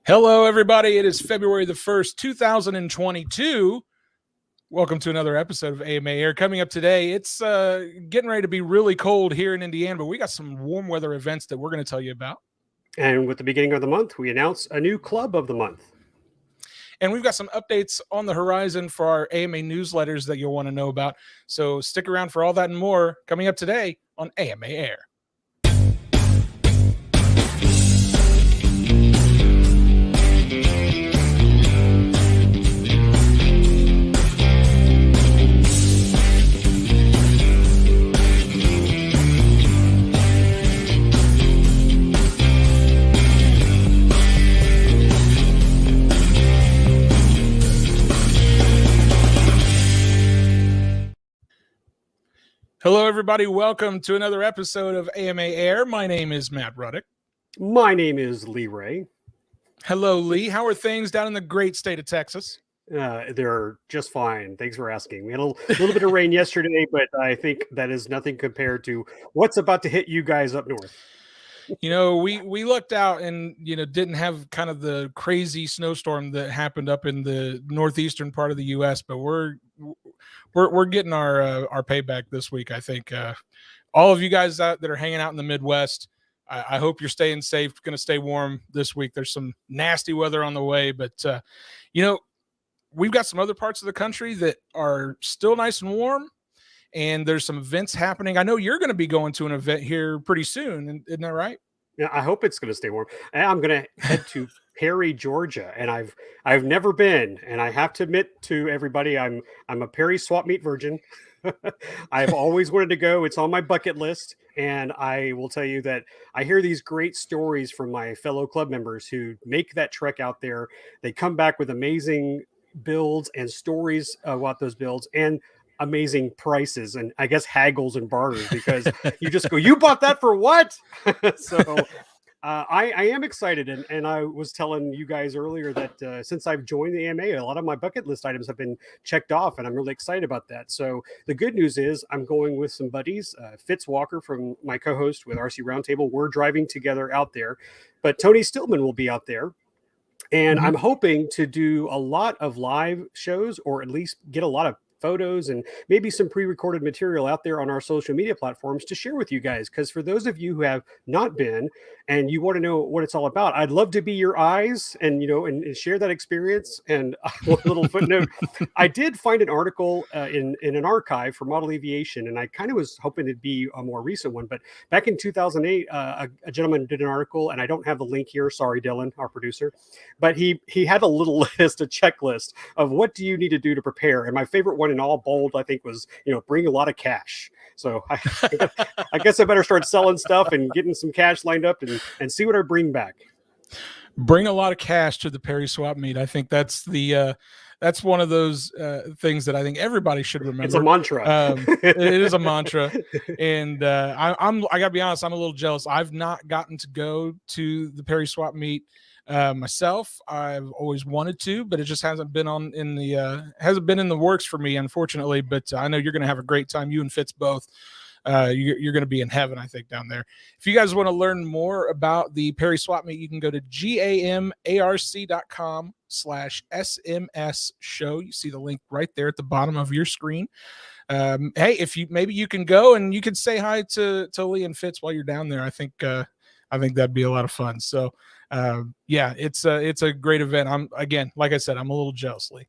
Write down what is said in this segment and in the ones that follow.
Hello, everybody. It is February the 1st, 2022. Welcome to another episode of AMA Air. Coming up today, it's getting ready to be really cold here in Indiana, but we got some warm weather events that we're going to tell you about. And with the beginning of the month, we announce a new club of the month. And we've got some updates on the horizon for our AMA newsletters that you'll want to know about. So stick around for all that and more coming up today on AMA Air. Hello, everybody. Welcome to another episode of AMA Air. My name is Matt Ruddick. My name is Lee Ray. Hello, Lee. How are things down in the great state of Texas? They're just fine. Thanks for asking. We had a little bit of rain yesterday, but I think that is nothing compared to what's about to hit you guys up north. You know, we looked out and, didn't have kind of the crazy snowstorm that happened up in the northeastern part of the U.S., but we're getting our payback this week. I think all of you guys that are hanging out in the Midwest, I hope you're staying safe, going to stay warm this week. There's some nasty weather on the way, but, we've got some other parts of the country that are still nice and warm, and there's some events happening. I know you're going to be going to an event here pretty soon. Isn't that right? Yeah, I hope it's going to stay warm. I'm going to head to Perry, Georgia, and I've never been, and I have to admit to everybody, I'm a Perry swap meet virgin. I've always wanted to go. It's on my bucket list, and I will tell you that I hear these great stories from my fellow club members who make that trek out there. They come back with amazing builds and stories about those builds and amazing prices, and I guess haggles and barters, because you just go, you bought that for what? So I am excited, and I was telling you guys earlier that since I've joined the AMA, a lot of my bucket list items have been checked off, and I'm really excited about that. So the good news is I'm going with some buddies. Fitz Walker, from my co-host with RC Roundtable, we're driving together out there, but Tony Stillman will be out there. And I'm hoping to do a lot of live shows, or at least get a lot of photos and maybe some pre-recorded material out there on our social media platforms to share with you guys. Because for those of you who have not been and you want to know what it's all about, I'd love to be your eyes and, and share that experience. And a little footnote, I did find an article in an archive for Model Aviation, and I kind of was hoping it'd be a more recent one. But back in 2008, a gentleman did an article, and I don't have the link here. Sorry, Dylan, our producer. But he had a little list, a checklist of what do you need to do to prepare. And my favorite one in all bold, I think, was, bring a lot of cash. So I guess I better start selling stuff and getting some cash lined up and see what I bring back. Bring a lot of cash to the Perry swap meet. I think that's that's one of those things that I think everybody should remember. It's a mantra. It is a mantra. And I gotta be honest, I'm a little jealous. I've not gotten to go to the Perry swap meet myself. I've always wanted to, but it just hasn't been in the works for me, unfortunately. But I know you're going to have a great time. You and Fitz both. You're going to be in heaven, I think, down there. If you guys want to learn more about the Perry swap meet, you can go to gamarc.com/SMS show. You see the link right there at the bottom of your screen. Hey, maybe you can go and you can say hi to Lee and Fitz while you're down there. I think that'd be a lot of fun. So yeah, it's a great event. Like I said, I'm a little jealous, Lee.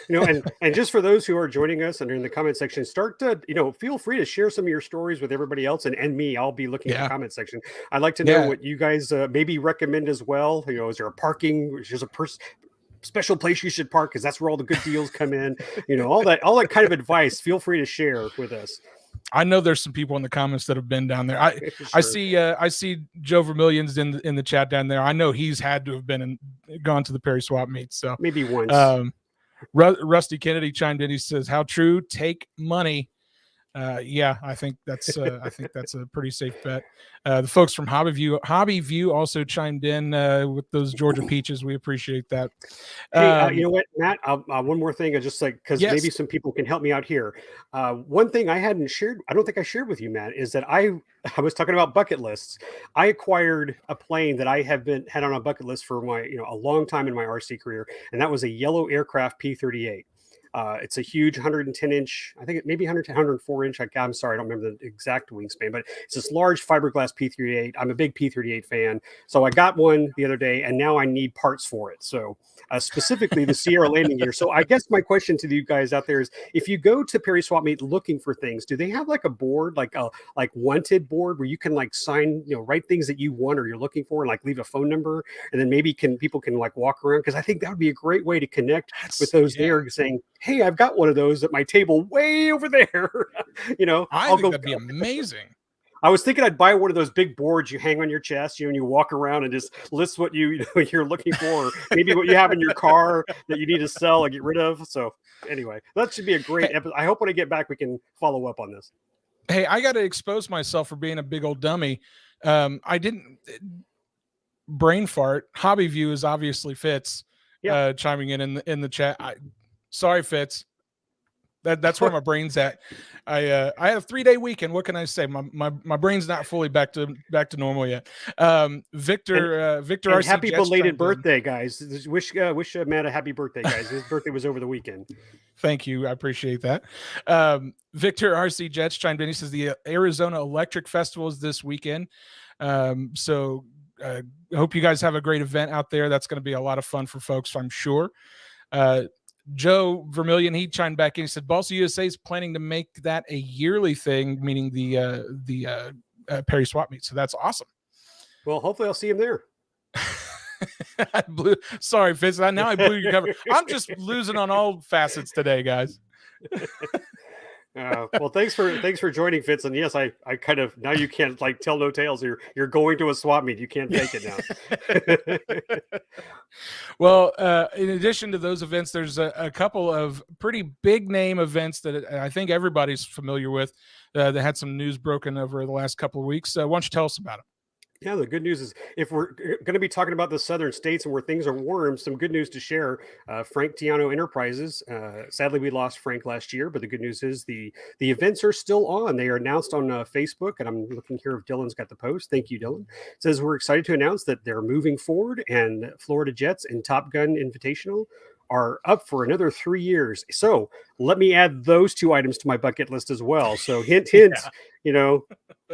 And just for those who are joining us and are in the comment section, start to, feel free to share some of your stories with everybody else and me. I'll be looking at the comment section. I'd like to know what you guys maybe recommend as well. Is there a parking? There's a special place you should park because that's where all the good deals come in. All that kind of advice. Feel free to share with us. I know there's some people in the comments that have been down there. I see Joe Vermillion's in the chat down there. I know he's had to have gone to the Perry swap meet. So maybe once. Rusty Kennedy chimed in. He says, "How true? Take money." Yeah, I think that's a pretty safe bet. The folks from Hobby View also chimed in with those Georgia peaches. We appreciate that. Hey, you know what, Matt? One more thing, I just like because maybe Yes. some people can help me out here. One thing I hadn't shared, I don't think I shared with you, Matt, is that I was talking about bucket lists. I acquired a plane that I have had on a bucket list for my a long time in my RC career, and that was a yellow aircraft P-38. It's a huge 110-inch, I think it maybe 104-inch. I'm sorry, I don't remember the exact wingspan, but it's this large fiberglass P-38. I'm a big P-38 fan, so I got one the other day, and now I need parts for it. So specifically the Sierra landing gear. So I guess my question to you guys out there is, if you go to Perry Swap Meet looking for things, do they have like a board, like a wanted board where you can like sign, write things that you want or you're looking for, and like leave a phone number, and then maybe people can like walk around? Because I think that would be a great way to connect with those there, saying, hey, I've got one of those at my table way over there. I think that'd be amazing. I was thinking I'd buy one of those big boards you hang on your chest, and you walk around and just list what you're looking for, or maybe what you have in your car that you need to sell or get rid of. So anyway, that should be a great episode. I hope when I get back we can follow up on this. Hey, I got to expose myself for being a big old dummy. I didn't brain fart. Hobby View is obviously Fitz chiming in the chat. Sorry, Fitz. That's where my brain's at. I had a 3-day weekend. What can I say? My brain's not fully back to normal yet. Victor RC happy belated birthday, guys. Wish Matt a happy birthday, guys. His birthday was over the weekend. Thank you. I appreciate that. Victor RC Jets chimed in. He says the Arizona Electric Festival is this weekend. So I hope you guys have a great event out there. That's going to be a lot of fun for folks, I'm sure. Joe Vermillion, he chimed back in. He said, Balsa USA is planning to make that a yearly thing, meaning the Perry Swap Meet. So that's awesome. Well, hopefully I'll see him there. Sorry, Fitz. Now I blew your cover. I'm just losing on all facets today, guys. Well, thanks for joining, Fitz. And yes, I kind of, now you can't like tell no tales. You're going to a swap meet. You can't fake it now. Well, in addition to those events, there's a couple of pretty big name events that I think everybody's familiar with that had some news broken over the last couple of weeks. Why don't you tell us about them? Yeah, the good news is, if we're going to be talking about the southern states and where things are warm, some good news to share. Frank Tiano Enterprises. Sadly, we lost Frank last year, but the good news is the events are still on. They are announced on Facebook, and I'm looking here if Dylan's got the post. Thank you, Dylan. It says we're excited to announce that they're moving forward, and Florida Jets and Top Gun Invitational are up for another 3 years. So let me add those two items to my bucket list as well. So hint,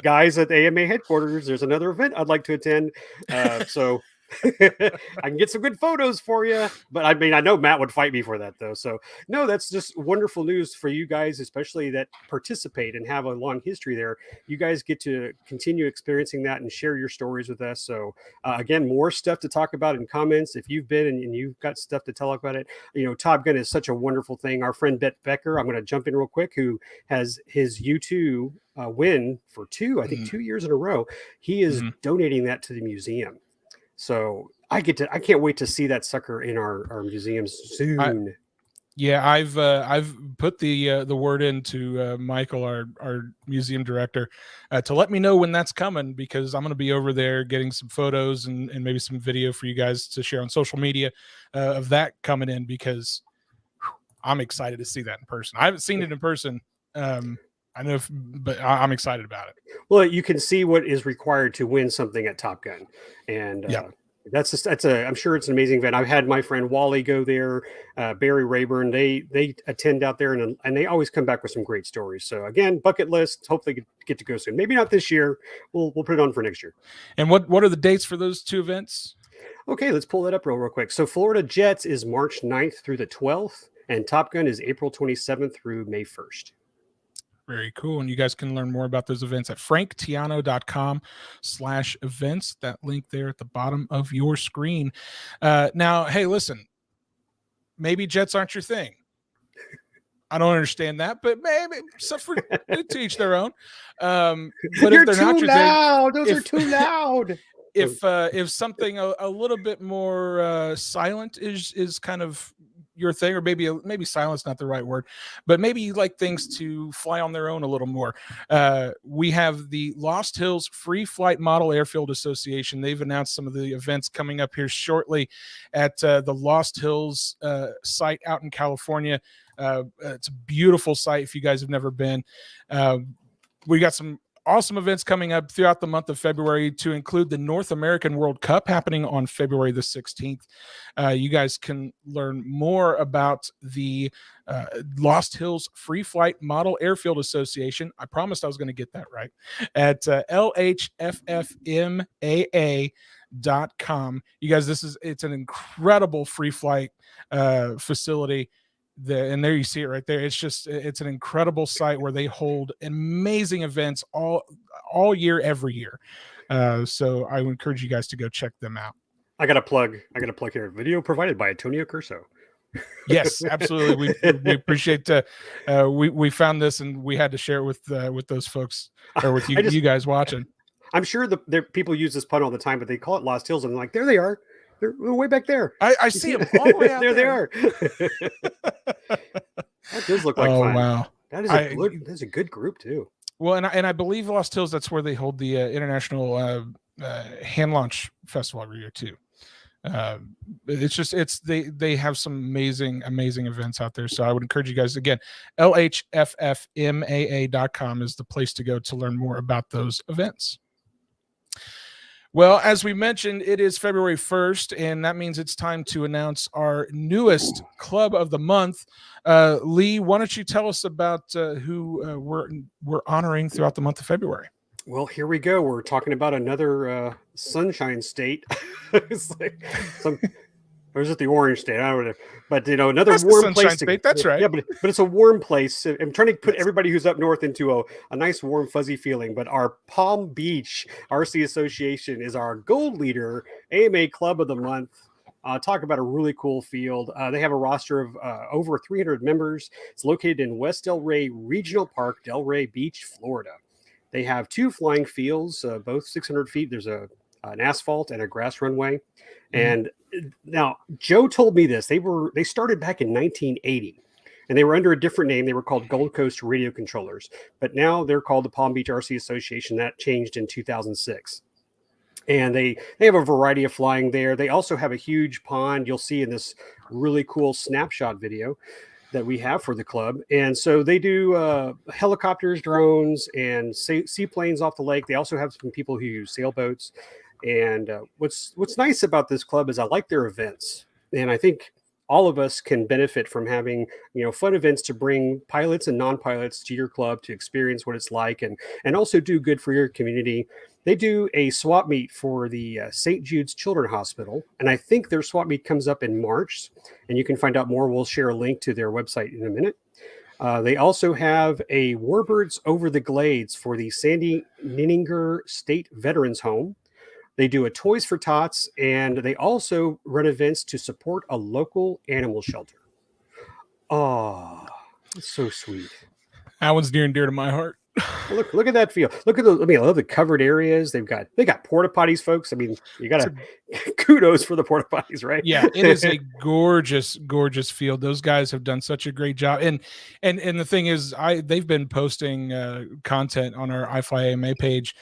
guys at AMA headquarters, there's another event I'd like to attend. So I can get some good photos for you. But I mean, I know Matt would fight me for that, though. So no, that's just wonderful news for you guys, especially that participate and have a long history there. You guys get to continue experiencing that and share your stories with us. So again, more stuff to talk about in comments. If you've been and you've got stuff to tell about it, Top Gun is such a wonderful thing. Our friend Bet Becker, I'm going to jump in real quick, who has his U2 win for 2 years in a row. He is donating that to the museum. So I can't wait to see that sucker in our museums soon. I've put the word into Michael, our museum director, to let me know when that's coming, because I'm going to be over there getting some photos and maybe some video for you guys to share on social media of that coming in, because I'm excited to see that in person. I haven't seen it in person. I know, but I'm excited about it. Well, you can see what is required to win something at Top Gun, and I'm sure it's an amazing event. I've had my friend Wally go there, Barry Rayburn. They attend out there, and they always come back with some great stories. So again, bucket list. Hopefully, get to go soon. Maybe not this year. We'll put it on for next year. And what are the dates for those two events? Okay, let's pull that up real quick. So Florida Jets is March 9th through the 12th, and Top Gun is April 27th through May 1st. Very cool. And you guys can learn more about those events at franktiano.com/events. That link there at the bottom of your screen. Now, hey, listen, maybe Jets aren't your thing. I don't understand that, but maybe to each their own. But you're if they're too not your loud. Thing, those are too loud. If something a little bit more silent is kind of your thing, or maybe silence not the right word, but maybe you like things to fly on their own a little more, we have the Lost Hills Free Flight Model Airfield Association. They've announced some of the events coming up here shortly at the Lost Hills site out in California. It's a beautiful site if you guys have never been. We got some awesome events coming up throughout the month of February, to include the North American World Cup happening on February the 16th. You guys can learn more about the Lost Hills Free Flight Model Airfield Association. I promised I was going to get that right, at LHFFMAA.com. You guys, it's an incredible free flight facility. And there you see it right there. It's an incredible site where they hold amazing events all year, every year. So I would encourage you guys to go check them out. I got a plug here. Video provided by Antonio Curso. Yes, absolutely. We appreciate we found this and we had to share it with those folks, or with you guys watching. I'm sure the people use this pun all the time, but they call it Lost Hills, and I'm like, there they are. They're way back there. I see them all the way out there. They are. That does look like fun. Wow. That is a good group too. Well, and I believe Lost Hills, that's where they hold the International Hand Launch Festival every year too. They have some amazing events out there. So I would encourage you guys, again, LHFFMAA.com is the place to go to learn more about those events. Well, as we mentioned, it is February 1st, and that means it's time to announce our newest club of the month. Lee, why don't you tell us about who we're honoring throughout the month of February? Well, here we go. We're talking about another sunshine state. It's like or is it the orange state? I don't know. But, another That's warm place. State. That's right. Yeah, but it's a warm place. I'm trying to put everybody who's up north into a nice, warm, fuzzy feeling. But our Palm Beach RC Association is our gold leader, AMA Club of the Month. Talk about a really cool field. They have a roster of over 300 members. It's located in West Delray Regional Park, Delray Beach, Florida. They have 2 flying fields, both 600 feet. There's an asphalt and a grass runway. And now Joe told me this. They started back in 1980, and they were under a different name. They were called Gold Coast Radio Controllers, but now they're called the Palm Beach RC Association. That changed in 2006. And they have a variety of flying there. They also have a huge pond. You'll see in this really cool snapshot video that we have for the club. And so they do helicopters, drones, and seaplanes off the lake. They also have some people who use sailboats. And what's nice about this club is I like their events. And I think all of us can benefit from having, fun events to bring pilots and non-pilots to your club to experience what it's like, and also do good for your community. They do a swap meet for the St. Jude's Children's Hospital, and I think their swap meet comes up in March, and you can find out more. We'll share a link to their website in a minute. They also have a Warbirds Over the Glades for the Sandy Ninninger State Veterans Home. They do a Toys for Tots, and they also run events to support a local animal shelter. Oh, that's so sweet. That one's near and dear to my heart. Look at that field. Look at those. I love the covered areas. They got porta potties, folks. You got to kudos for the porta potties, right? Yeah, it is a gorgeous field. Those guys have done such a great job. And the thing is, they've been posting content on our IFlyAMA page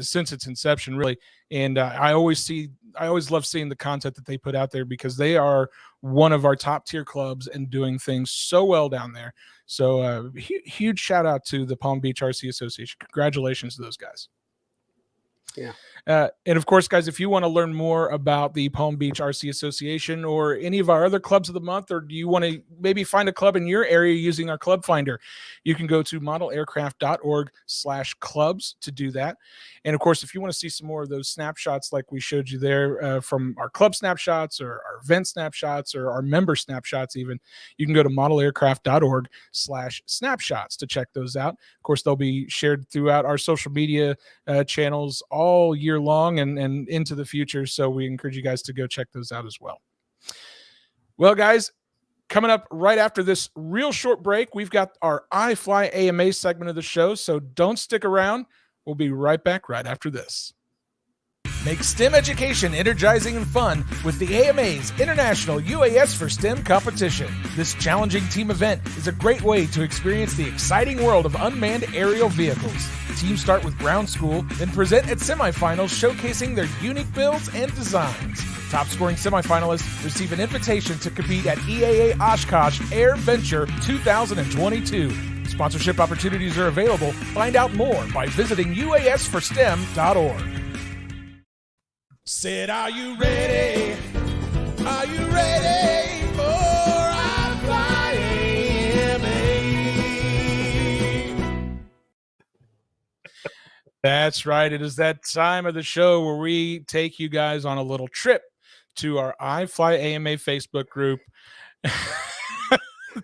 since its inception, really. And I always love seeing the content that they put out there, because they are one of our top tier clubs and doing things so well down there. So huge shout out to the Palm Beach RC Association. Congratulations to those guys. Yeah. And of course, guys, if you want to learn more about the Palm Beach RC Association or any of our other clubs of the month, or do you want to maybe find a club in your area using our club finder, you can go to modelaircraft.org/clubs to do that. And of course, if you want to see some more of those snapshots like we showed you there from our club snapshots or our event snapshots or our member snapshots even, you can go to modelaircraft.org/snapshots to check those out. Of course, they'll be shared throughout our social media channels all year long and into the future. So we encourage you guys to go check those out as well. Well, guys, coming up right after this real short break, we've got our IFlyAMA segment of the show. So don't stick around. We'll be right back right after this. Make STEM education energizing and fun with the AMA's International UAS for STEM competition. This challenging team event is a great way to experience the exciting world of unmanned aerial vehicles. Teams start with ground school, then present at semifinals showcasing their unique builds and designs. Top scoring semifinalists receive an invitation to compete at EAA Oshkosh Air Venture 2022. Sponsorship opportunities are available. Find out more by visiting uasforstem.org. Said, are you ready? Are you ready for IFlyAMA? That's right. It is that time of the show where we take you guys on a little trip to our IFlyAMA Facebook group.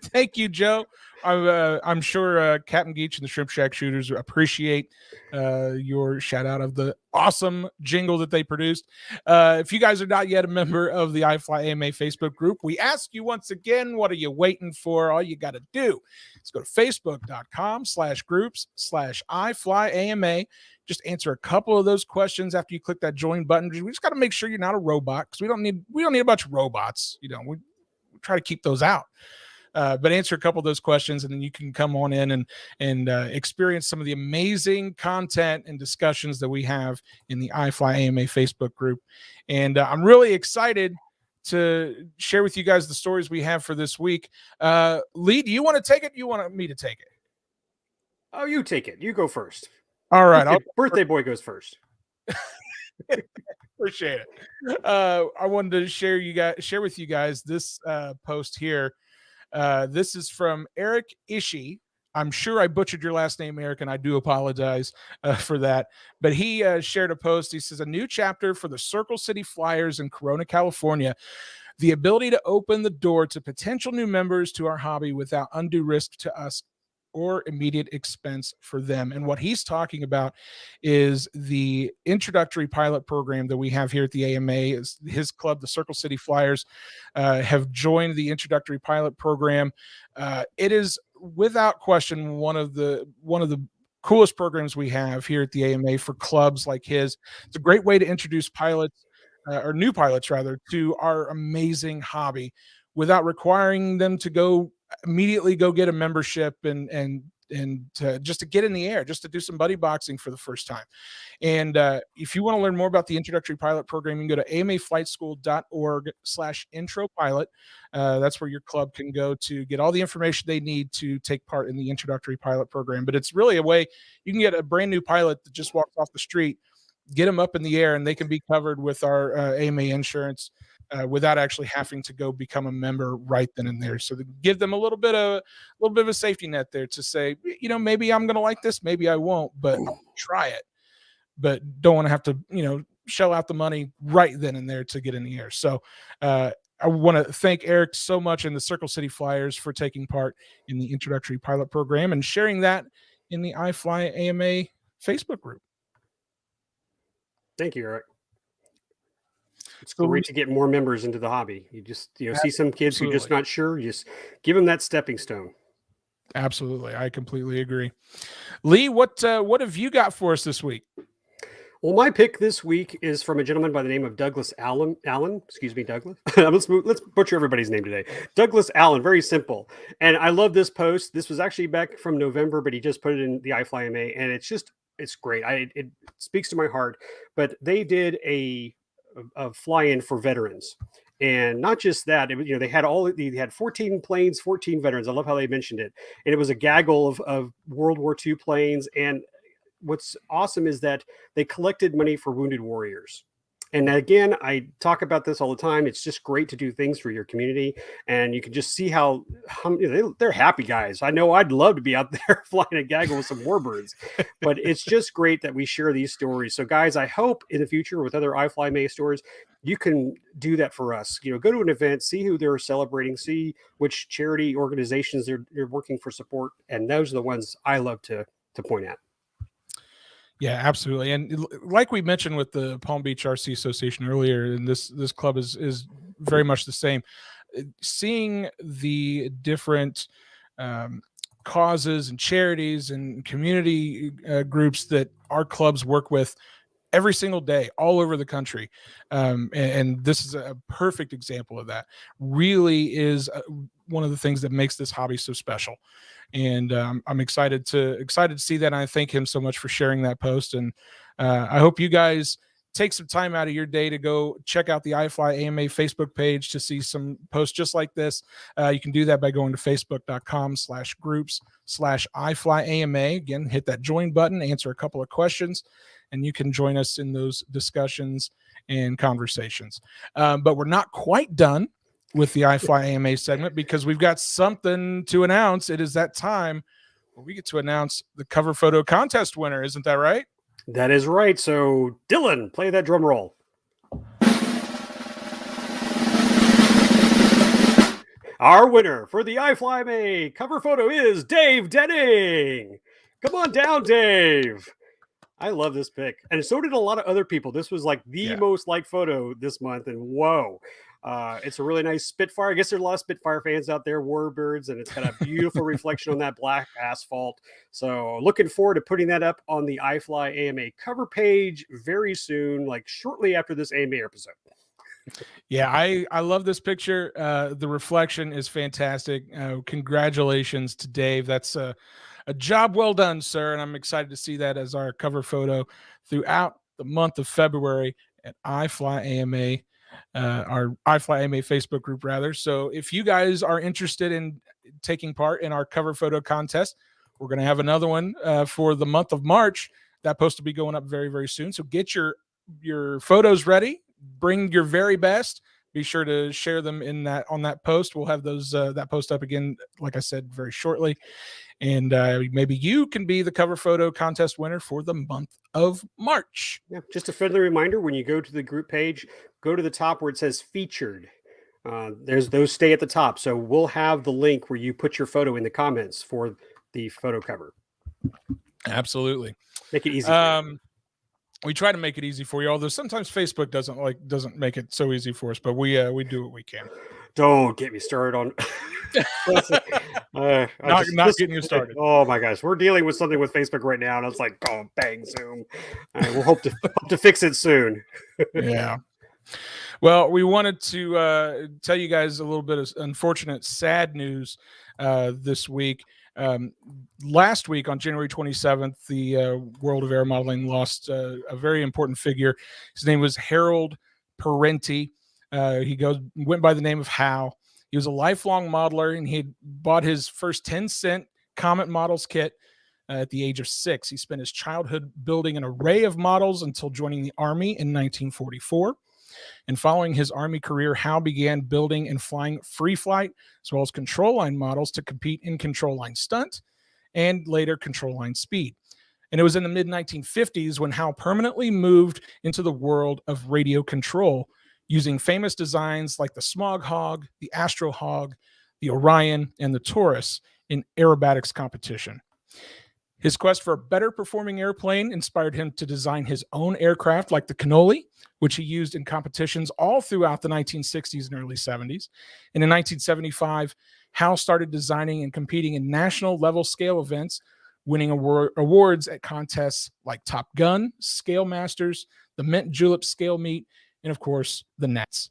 Thank you, Joe. I'm sure Captain Geach and the Shrimp Shack Shooters appreciate your shout out of the awesome jingle that they produced. If you guys are not yet a member of the IFlyAMA Facebook group, we ask you once again, what are you waiting for? All you got to do is go to facebook.com/groups/IFlyAMA. Just answer a couple of those questions after you click that join button. We just got to make sure you're not a robot, because we don't need a bunch of robots. You know, we try to keep those out. But answer a couple of those questions, and then you can come on in and experience some of the amazing content and discussions that we have in the IFlyAMA Facebook group. And I'm really excited to share with you guys the stories we have for this week. Lee, do you want to take it? You want me to take it? Oh, you take it. You go first. All right. Birthday boy goes first. Appreciate it. I wanted to share with you guys this post here. This is from Eric Ishii. I'm sure I butchered your last name, Eric, and I do apologize for that. But he shared a post. He says, a new chapter for the Circle City Flyers in Corona, California. The ability to open the door to potential new members to our hobby without undue risk to us or immediate expense for them. And what he's talking about is the introductory pilot program that we have here at the AMA. Is his club, the Circle City Flyers, have joined the introductory pilot program. It is without question one of the coolest programs we have here at the AMA for clubs like his. It's a great way to introduce pilots, or new pilots rather, to our amazing hobby without requiring them to immediately go get a membership and just to get in the air, just to do some buddy boxing for the first time. And if you want to learn more about the introductory pilot program, you can go to amaflightschool.org/intro pilot. That's where your club can go to get all the information they need to take part in the introductory pilot program. But it's really a way you can get a brand new pilot that just walks off the street, get them up in the air, and they can be covered with our AMA insurance without actually having to go become a member right then and there. So to give them a little bit of a safety net there to say, you know, maybe I'm going to like this, maybe I won't, but I'll try it. But don't want to have to, shell out the money right then and there to get in the air. So I want to thank Eric so much and the Circle City Flyers for taking part in the introductory pilot program and sharing that in the IFlyAMA Facebook group. Thank you, Eric. It's great to get more members into the hobby. You just, see some kids who are just not sure, just give them that stepping stone. Absolutely. I completely agree. Lee, what have you got for us this week? Well, my pick this week is from a gentleman by the name of Douglas Allen. Excuse me, Douglas. Let's butcher everybody's name today. Douglas Allen, very simple. And I love this post. This was actually back from November, but he just put it in the IFlyAMA, and it's great. It speaks to my heart. But they did a fly-in for veterans, and not just that. They had 14 planes, 14 veterans. I love how they mentioned it, and it was a gaggle of World War II planes. And what's awesome is that they collected money for wounded warriors. And again, I talk about this all the time. It's just great to do things for your community. And you can just see how they're happy guys. I know I'd love to be out there flying a gaggle with some warbirds, but it's just great that we share these stories. So guys, I hope in the future with other IFlyAMA stories, you can do that for us. Go to an event, see who they're celebrating, see which charity organizations they're working for support. And those are the ones I love to point at. Yeah, absolutely. And like we mentioned with the Palm Beach RC Association earlier, and this club is very much the same. Seeing the different causes and charities and community groups that our clubs work with, every single day all over the country. And this is a perfect example of that. Really is one of the things that makes this hobby so special. And I'm excited to see that. And I thank him so much for sharing that post. And I hope you guys take some time out of your day to go check out the IFlyAMA Facebook page to see some posts just like this. You can do that by going to facebook.com/groups/IFlyAMA. Again, hit that join button, answer a couple of questions, and you can join us in those discussions and conversations. But we're not quite done with the IFlyAMA segment because we've got something to announce. It is that time where we get to announce the cover photo contest winner. Isn't that right? That is right. So, Dylan, play that drum roll. Our winner for the IFlyAMA cover photo is Dave Denning. Come on down, Dave. I love this pic. And so did a lot of other people. This was like the most liked photo this month. And whoa. It's a really nice Spitfire. I guess there's a lot of Spitfire fans out there, warbirds, and it's got a beautiful reflection on that black asphalt. So looking forward to putting that up on the IFlyAMA cover page very soon, like shortly after this AMA episode. Yeah, I love this picture. The reflection is fantastic. Congratulations to Dave. That's a job well done, sir. And I'm excited to see that as our cover photo throughout the month of February at IFlyAMA. Our IFlyAMA Facebook group, rather. So if you guys are interested in taking part in our cover photo contest, we're going to have another one for the month of March. That post will be going up very, very soon. So get your photos ready. Bring your very best. Be sure to share them on that post. We'll have those that post up again, like I said, very shortly. And maybe you can be the cover photo contest winner for the month of March. Yeah, just a friendly reminder, when you go to the group page, go to the top where it says featured. There's those stay at the top. So we'll have the link where you put your photo in the comments for the photo cover. Absolutely. Make it easy for you. We try to make it easy for you, although sometimes Facebook doesn't make it so easy for us, but we do what we can. Don't get me started on not getting you started. Oh my gosh, we're dealing with something with Facebook right now, and it's like, oh, bang, Zoom. We'll hope to fix it soon. Yeah. Well, we wanted to tell you guys a little bit of unfortunate, sad news this week. Last week on January 27th, the world of air modeling lost a very important figure. His name was Hal Parenti. He went by the name of Hal. He was a lifelong modeler, and he had bought his first 10-cent Comet Models kit at the age of 6. He spent his childhood building an array of models until joining the Army in 1944. And following his Army career, Hal began building and flying free flight as well as control line models to compete in control line stunt and later control line speed. And it was in the mid-1950s when Hal permanently moved into the world of radio control, using famous designs like the Smog Hog, the Astro Hog, the Orion, and the Taurus in aerobatics competition. His quest for a better performing airplane inspired him to design his own aircraft like the Cannoli, which he used in competitions all throughout the 1960s and early 70s. And in 1975, Hal started designing and competing in national level scale events, winning awards at contests like Top Gun, Scale Masters, the Mint Julep Scale Meet, and of course, the Nets.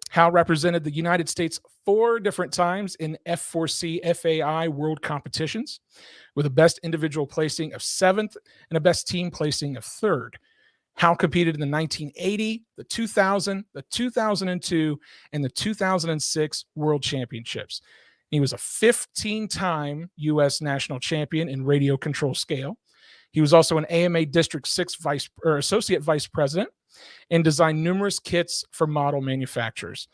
Hal represented the United States 4 different times in F4C FAI world competitions, with a best individual placing of 7th and a best team placing of 3rd. Hal competed in the 1980, the 2000, the 2002, and the 2006 World Championships. He was a 15-time U.S. national champion in radio control scale. He was also an AMA District 6 Associate Vice President and designed numerous kits for model manufacturers.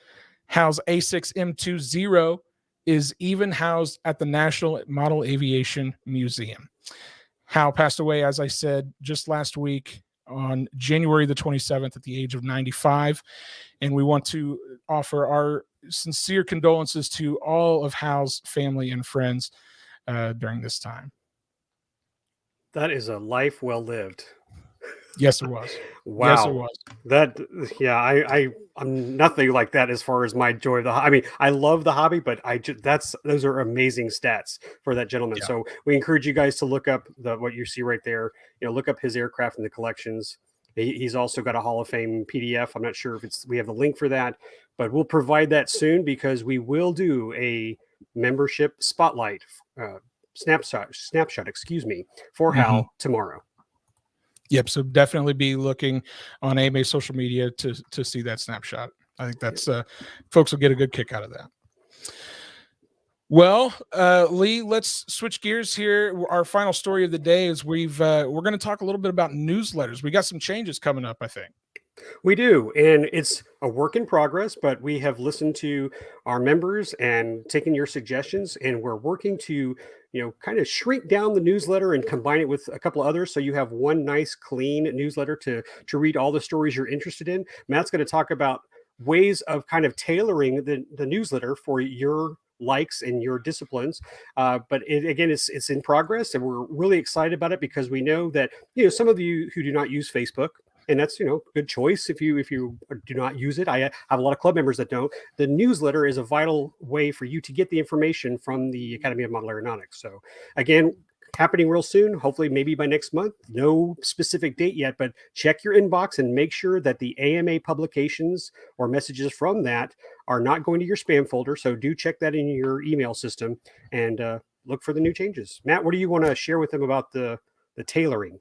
Hal's A6M20 is even housed at the National Model Aviation Museum. Hal passed away, as I said, just last week on January the 27th at the age of 95. And we want to offer our sincere condolences to all of Hal's family and friends during this time. That is a life well lived. Yes, it was. Wow. Yes, it was. I'm nothing like that as far as my joy of the hobby. I mean, I love the hobby, but those are amazing stats for that gentleman. Yeah. So we encourage you guys to look up what you see right there. Look up his aircraft in the collections. He's also got a Hall of Fame PDF. I'm not sure if we have the link for that, but we'll provide that soon because we will do a membership spotlight snapshot, for Hal tomorrow. Yep. So definitely be looking on AMA social media to see that snapshot. I think that's folks will get a good kick out of that. Well, Lee, let's switch gears here. Our final story of the day is we're going to talk a little bit about newsletters. We got some changes coming up, I think. We do, and it's a work in progress, but we have listened to our members and taken your suggestions, and we're working to, kind of shrink down the newsletter and combine it with a couple of others so you have one nice, clean newsletter to read all the stories you're interested in. Matt's going to talk about ways of kind of tailoring the newsletter for your likes and your disciplines, but it's in progress, and we're really excited about it because we know that some of you who do not use Facebook, and that's good choice if you do not use it. I have a lot of club members that don't. The newsletter is a vital way for you to get the information from the Academy of Model Aeronautics. So again, happening real soon, hopefully maybe by next month. No specific date yet, but check your inbox and make sure that the AMA publications or messages from that are not going to your spam folder. So do check that in your email system and look for the new changes. Matt, what do you want to share with them about the tailoring?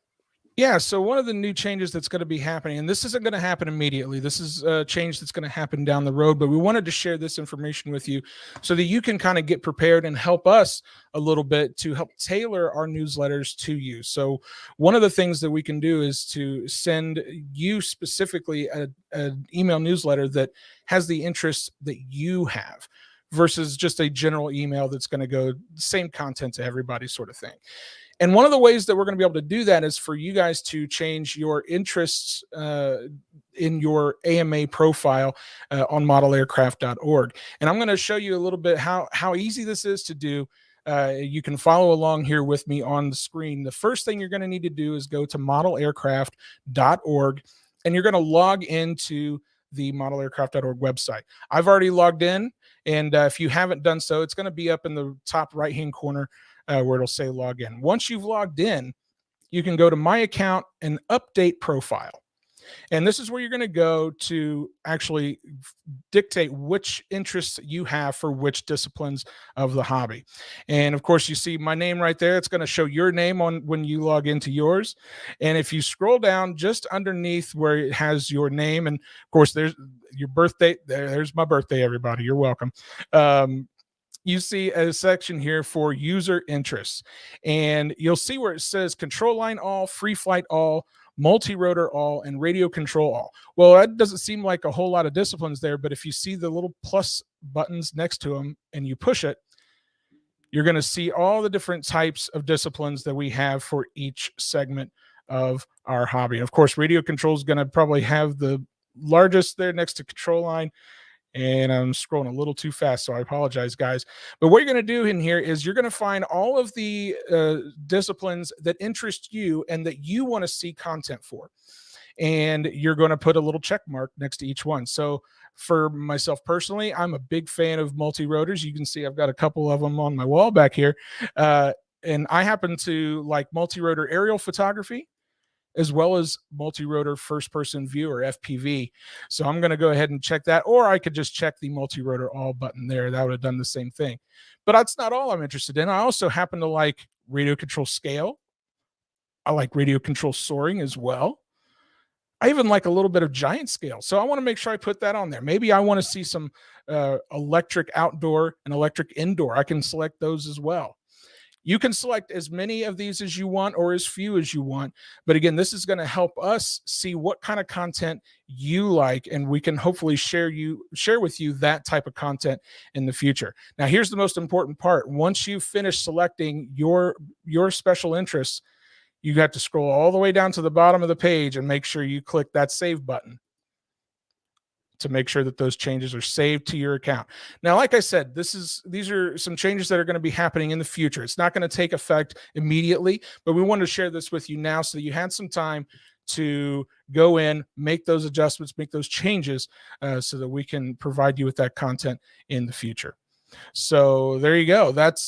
Yeah, so one of the new changes that's going to be happening, and this isn't going to happen immediately. This is a change that's going to happen down the road, but we wanted to share this information with you so that you can kind of get prepared and help us a little bit to help tailor our newsletters to you. So one of the things that we can do is to send you specifically an email newsletter that has the interests that you have versus just a general email that's going to go same content to everybody sort of thing. And one of the ways that we're going to be able to do that is for you guys to change your interests in your AMA profile on modelaircraft.org. And I'm going to show you a little bit how easy this is to do. You can follow along here with me on the screen. The first thing you're going to need to do is go to modelaircraft.org, and you're going to log into the modelaircraft.org website. I've already logged in, and if you haven't done so, it's going to be up in the top right-hand corner where it'll say log in. Once you've logged in, you can go to my account and update profile. And this is where you're going to go to actually dictate which interests you have for which disciplines of the hobby. And of course, you see my name right there. It's going to show your name on when you log into yours. And if you scroll down just underneath where it has your name, and of course, there's your birthday. There's my birthday, everybody. You're welcome. You see a section here for user interests, and you'll see where it says control line all, free flight all, multi-rotor all, and radio control all. Well, that doesn't seem like a whole lot of disciplines there, but if you see the little plus buttons next to them and you push it, you're going to see all the different types of disciplines that we have for each segment of our hobby. And of course, radio control is going to probably have the largest there next to control line. And I'm scrolling a little too fast, so I apologize, guys. But what you're going to do in here is you're going to find all of the disciplines that interest you and that you want to see content for. And you're going to put a little check mark next to each one. So for myself personally, I'm a big fan of multi-rotors. You can see I've got a couple of them on my wall back here. And I happen to like multi-rotor aerial photography, as well as multi-rotor first-person view or FPV. So I'm going to go ahead and check that, or I could just check the multi-rotor all button there. That would have done the same thing. But that's not all I'm interested in. I also happen to like radio control scale. I like radio control soaring as well. I even like a little bit of giant scale. So I want to make sure I put that on there. Maybe I want to see some electric outdoor and electric indoor. I can select those as well. You can select as many of these as you want or as few as you want. But again, this is going to help us see what kind of content you like, and we can hopefully share with you that type of content in the future. Now, here's the most important part. Once you finish selecting your special interests, you got to scroll all the way down to the bottom of the page and make sure you click that save button to make sure that those changes are saved to your account. Now, like I said, these are some changes that are going to be happening in the future. It's not going to take effect immediately, but we wanted to share this with you now so that you had some time to go in, make those adjustments, make those changes so that we can provide you with that content in the future. So there you go. That's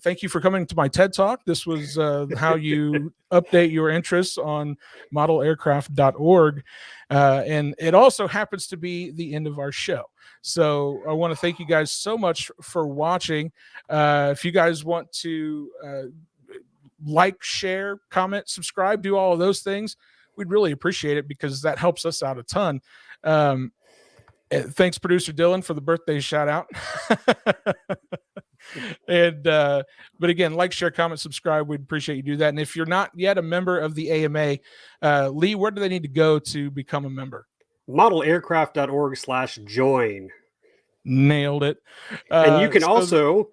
thank you for coming to my TED Talk. This was how you update your interests on modelaircraft.org. And it also happens to be the end of our show. So I want to thank you guys so much for watching. If you guys want to like, share, comment, subscribe, do all of those things, we'd really appreciate it because that helps us out a ton. Thanks, producer Dylan, for the birthday shout out. And but again, like, share, comment, subscribe. We'd appreciate you do that. And if you're not yet a member of the AMA, Lee, where do they need to go to become a member? modelaircraft.org/join. Nailed it. And you can also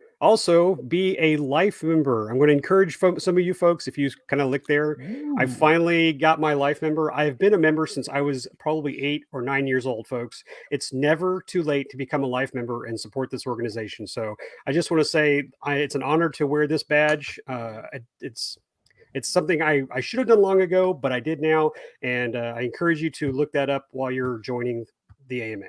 be a life member. I'm going to encourage some of you folks, if you kind of look there, I finally got my life member. I've been a member since I was probably 8 or 9 years old, folks. It's never too late to become a life member and support this organization. So I just want to say it's an honor to wear this badge. It's something I should have done long ago, but I did now. And I encourage you to look that up while you're joining the AMA.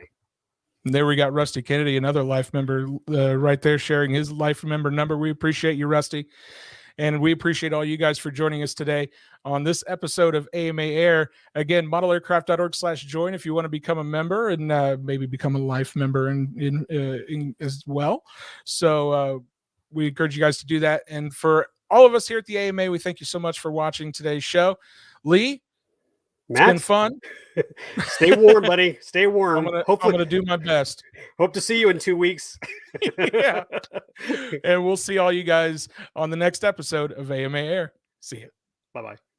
And there we got Rusty Kennedy, another life member right there, sharing his life member number. We appreciate you, Rusty. And we appreciate all you guys for joining us today on this episode of AMA Air. Again, modelaircraft.org/join if you want to become a member and maybe become a life member in as well. So we encourage you guys to do that. And for all of us here at the AMA, we thank you so much for watching today's show. Lee, Matt, it's been fun. Stay warm, buddy. Stay warm. I'm gonna do my best. Hope to see you in 2 weeks. Yeah. And we'll see all you guys on the next episode of AMA Air. See you. Bye-bye.